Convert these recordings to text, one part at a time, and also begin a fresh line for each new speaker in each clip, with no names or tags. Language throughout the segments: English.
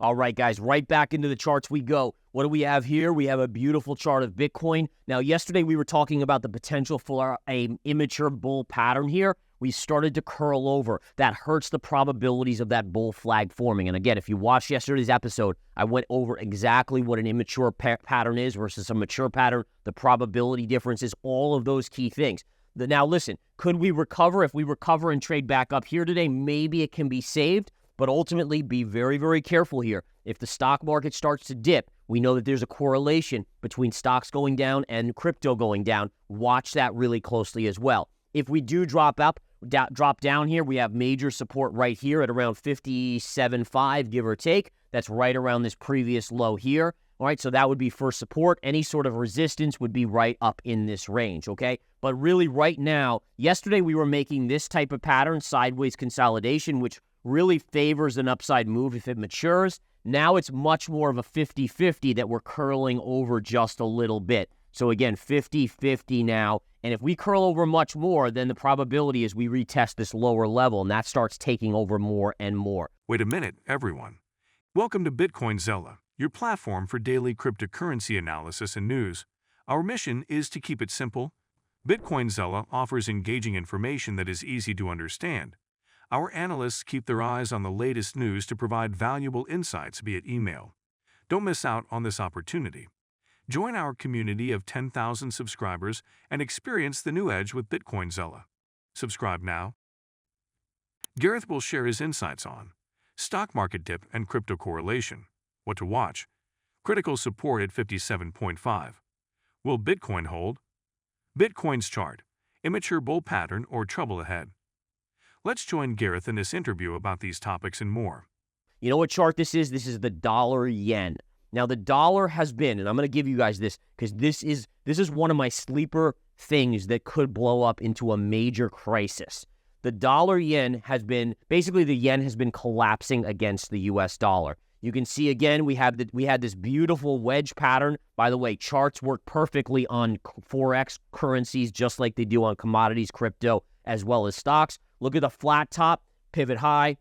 All right, guys, right back into the charts we go. What do we have here? We have a beautiful chart of Bitcoin. Now, yesterday we were talking about the potential for an immature bull pattern here. We started to curl over. That hurts the probabilities of that bull flag forming. And again, if you watched yesterday's episode, I went over exactly what an immature pattern is versus a mature pattern, the probability differences, all of those key things. Now, listen, could we recover? If we recover and trade back up here today, maybe it can be saved. But ultimately, be very, very careful here. If the stock market starts to dip, we know that there's a correlation between stocks going down and crypto going down. Watch that really closely as well. If we do drop down here, we have major support right here at around 57.5, give or take. That's right around this previous low here. All right, so that would be first support. Any sort of resistance would be right up in this range, okay? But really right now, yesterday we were making this type of pattern, sideways consolidation, which really favors an upside move if it matures. Now it's much more of a 50-50 that we're curling over just a little bit. So again, 50-50 now. And if we curl over much more, then the probability is we retest this lower level, and that starts taking over more and more.
Wait a minute, everyone. Welcome to Bitcoinzilla, your platform for daily cryptocurrency analysis and news. Our mission is to keep it simple. Bitcoinzilla offers engaging information that is easy to understand. Our analysts keep their eyes on the latest news to provide valuable insights via email. Don't miss out on this opportunity. Join our community of 10,000 subscribers and experience the new edge with Bitcoinzilla. Subscribe now. Gareth will share his insights on stock market dip and crypto correlation, what to watch, critical support at 57.5. Will Bitcoin hold? Bitcoin's chart, immature bull pattern or trouble ahead. Let's join Gareth in this interview about these topics and more.
You know what chart this is? This is the dollar yen. Now, the dollar has been, and I'm going to give you guys this because this is one of my sleeper things that could blow up into a major crisis. The dollar yen has been, basically the yen has been collapsing against the US dollar. You can see again, we had this beautiful wedge pattern. By the way, charts work perfectly on Forex currencies, just like they do on commodities, crypto, as well as stocks. Look at the flat top, pivot high,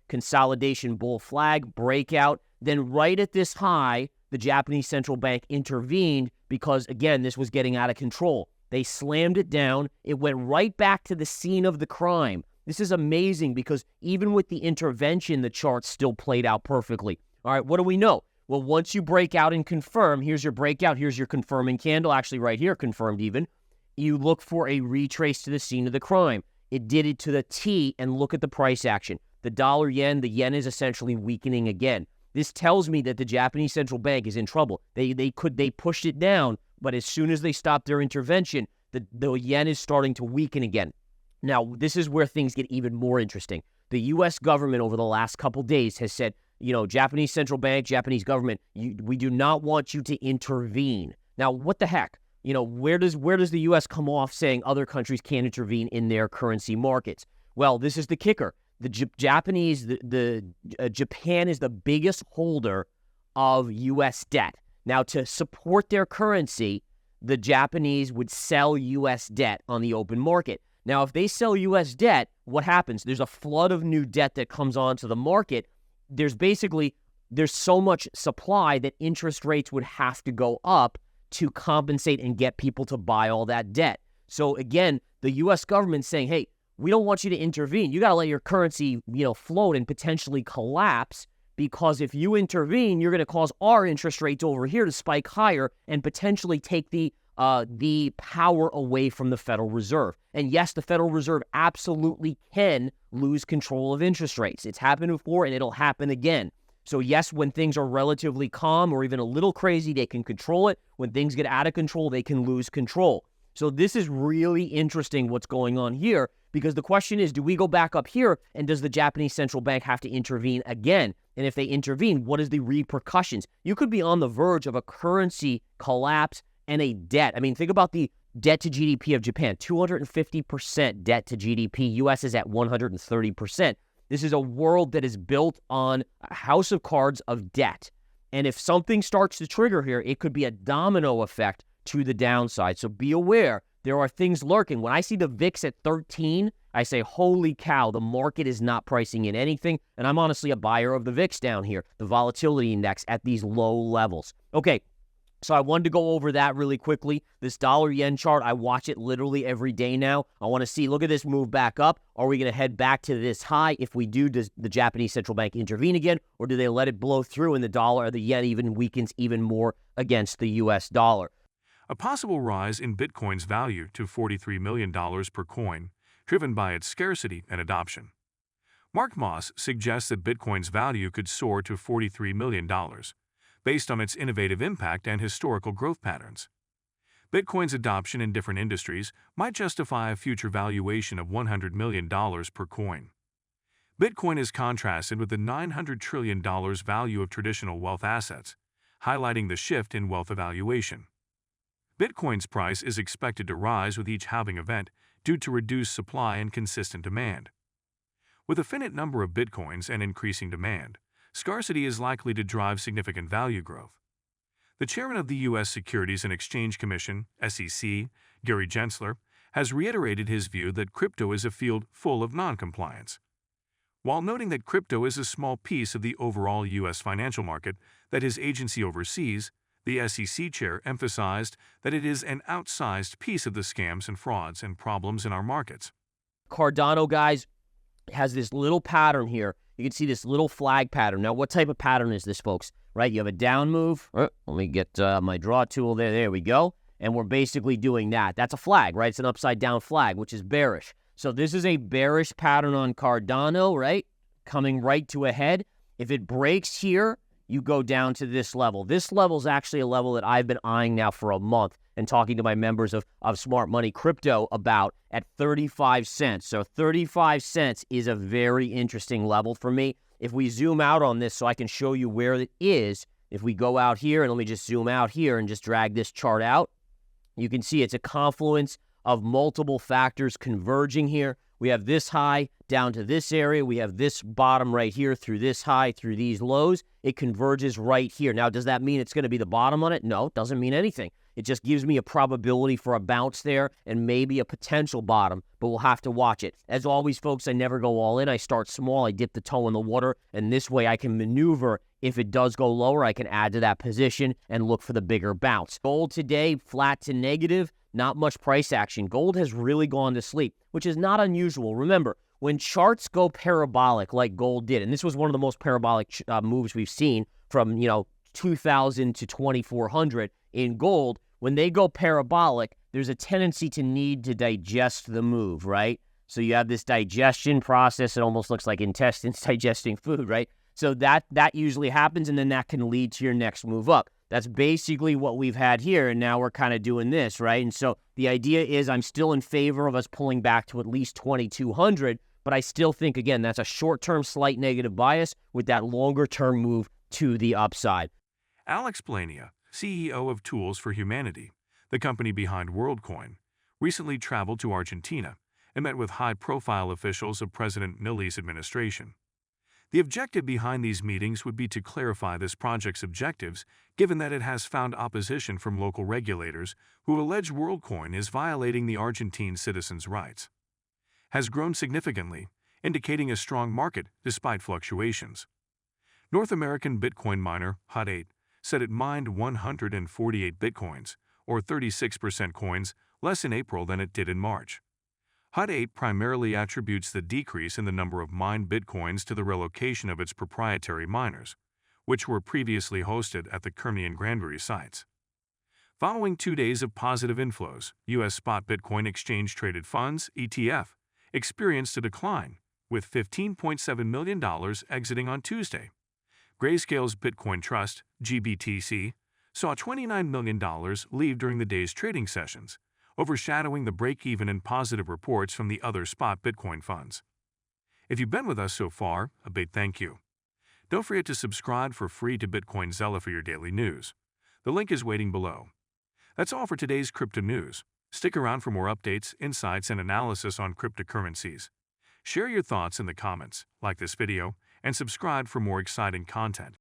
consolidation bull flag, breakout. Then right at this high, the Japanese central bank intervened because, again, this was getting out of control. They slammed it down. It went right back to the scene of the crime. This is amazing because even with the intervention, the chart still played out perfectly. All right, what do we know? Well, once you break out and confirm, here's your breakout, here's your confirming candle, actually right here, confirmed even. You look for a retrace to the scene of the crime. It did it to the T, and look at the price action. The dollar yen, the yen is essentially weakening again. This tells me that the Japanese central bank is in trouble. They pushed it down, but as soon as they stopped their intervention, the yen is starting to weaken again. Now, this is where things get even more interesting. The U.S. government over the last couple days has said, Japanese central bank, Japanese government, we do not want you to intervene. Now, what the heck? Where does the U.S. come off saying other countries can't intervene in their currency markets? Well, this is the kicker. Japan is the biggest holder of U.S. debt. Now, to support their currency, the Japanese would sell U.S. debt on the open market. Now, if they sell U.S. debt, what happens? There's a flood of new debt that comes onto the market. There's so much supply that interest rates would have to go up to compensate and get people to buy all that debt. So again, the U.S. government's saying, hey, we don't want you to intervene. You got to let your currency, float and potentially collapse, because if you intervene, you're going to cause our interest rates over here to spike higher and potentially take the power away from the Federal Reserve. And yes, the Federal Reserve absolutely can lose control of interest rates. It's happened before and it'll happen again. So yes, when things are relatively calm or even a little crazy, they can control it. When things get out of control, they can lose control. So this is really interesting what's going on here, because the question is, do we go back up here and does the Japanese central bank have to intervene again? And if they intervene, what is the repercussions? You could be on the verge of a currency collapse and a debt. I mean, think about the debt to GDP of Japan, 250% debt to GDP. US is at 130%. This is a world that is built on a house of cards of debt. And if something starts to trigger here, it could be a domino effect to the downside. So be aware, there are things lurking. When I see the VIX at 13, I say, holy cow, the market is not pricing in anything. And I'm honestly a buyer of the VIX down here, the volatility index at these low levels. Okay. So I wanted to go over that really quickly. This dollar-yen chart, I watch it literally every day now. I want to see, look at this move back up. Are we going to head back to this high? If we do, does the Japanese central bank intervene again? Or do they let it blow through and the yen even weakens even more against the U.S. dollar?
A possible rise in Bitcoin's value to $43 million per coin, driven by its scarcity and adoption. Mark Moss suggests that Bitcoin's value could soar to $43 million. Based on its innovative impact and historical growth patterns. Bitcoin's adoption in different industries might justify a future valuation of $100 million per coin. Bitcoin is contrasted with the $900 trillion value of traditional wealth assets, highlighting the shift in wealth evaluation. Bitcoin's price is expected to rise with each halving event due to reduced supply and consistent demand. With a finite number of Bitcoins and increasing demand, scarcity is likely to drive significant value growth. The chairman of the U.S. Securities and Exchange Commission, SEC, Gary Gensler, has reiterated his view that crypto is a field full of non-compliance. While noting that crypto is a small piece of the overall U.S. financial market that his agency oversees, the SEC chair emphasized that it is an outsized piece of the scams and frauds and problems in our markets.
Cardano, guys, has this little pattern here. You can see this little flag pattern. Now, what type of pattern is this, folks? Right? You have a down move. Let me get my draw tool there. There we go. And we're basically doing that. That's a flag, right? It's an upside down flag, which is bearish. So this is a bearish pattern on Cardano, right? Coming right to a head. If it breaks here, you go down to this level. This level is actually a level that I've been eyeing now for a month and talking to my members of Smart Money Crypto about at 35 cents. So 35 cents is a very interesting level for me. If we zoom out on this so I can show you where it is, if we go out here, and let me just zoom out here and just drag this chart out, you can see it's a confluence of multiple factors converging here. We have this high down to this area. We have this bottom right here through this high, through these lows. It converges right here. Now, does that mean it's going to be the bottom on it? No, it doesn't mean anything. It just gives me a probability for a bounce there and maybe a potential bottom, but we'll have to watch it. As always, folks, I never go all in. I start small. I dip the toe in the water, and this way I can maneuver. If it does go lower, I can add to that position and look for the bigger bounce. Gold today, flat to negative, not much price action. Gold has really gone to sleep, which is not unusual. Remember, when charts go parabolic like gold did, and this was one of the most parabolic moves we've seen from, 2,000 to 2,400 in gold, when they go parabolic, there's a tendency to need to digest the move, right? So you have this digestion process. It almost looks like intestines digesting food, right? So that usually happens, and then that can lead to your next move up. That's basically what we've had here, and now we're kind of doing this, right? And so the idea is I'm still in favor of us pulling back to at least 2,200, but I still think, again, that's a short-term slight negative bias with that longer-term move to the upside.
Alex Blania, CEO of Tools for Humanity, the company behind WorldCoin, recently traveled to Argentina and met with high-profile officials of President Millei's administration. The objective behind these meetings would be to clarify this project's objectives, given that it has found opposition from local regulators who allege WorldCoin is violating the Argentine citizens' rights. Has grown significantly, indicating a strong market despite fluctuations. North American Bitcoin miner Hut 8 said it mined 148 Bitcoins, or 36% coins, less in April than it did in March. Hut 8 primarily attributes the decrease in the number of mined Bitcoins to the relocation of its proprietary miners, which were previously hosted at the Kermian Granbury sites. Following 2 days of positive inflows, U.S. spot Bitcoin exchange-traded funds, ETF, experienced a decline, with $15.7 million exiting on Tuesday. Grayscale's Bitcoin Trust, GBTC, saw $29 million leave during the day's trading sessions, overshadowing the break-even and positive reports from the other spot Bitcoin funds. If you've been with us so far, a big thank you. Don't forget to subscribe for free to BitcoinZella for your daily news. The link is waiting below. That's all for today's crypto news. Stick around for more updates, insights, and analysis on cryptocurrencies. Share your thoughts in the comments, like this video, and subscribe for more exciting content.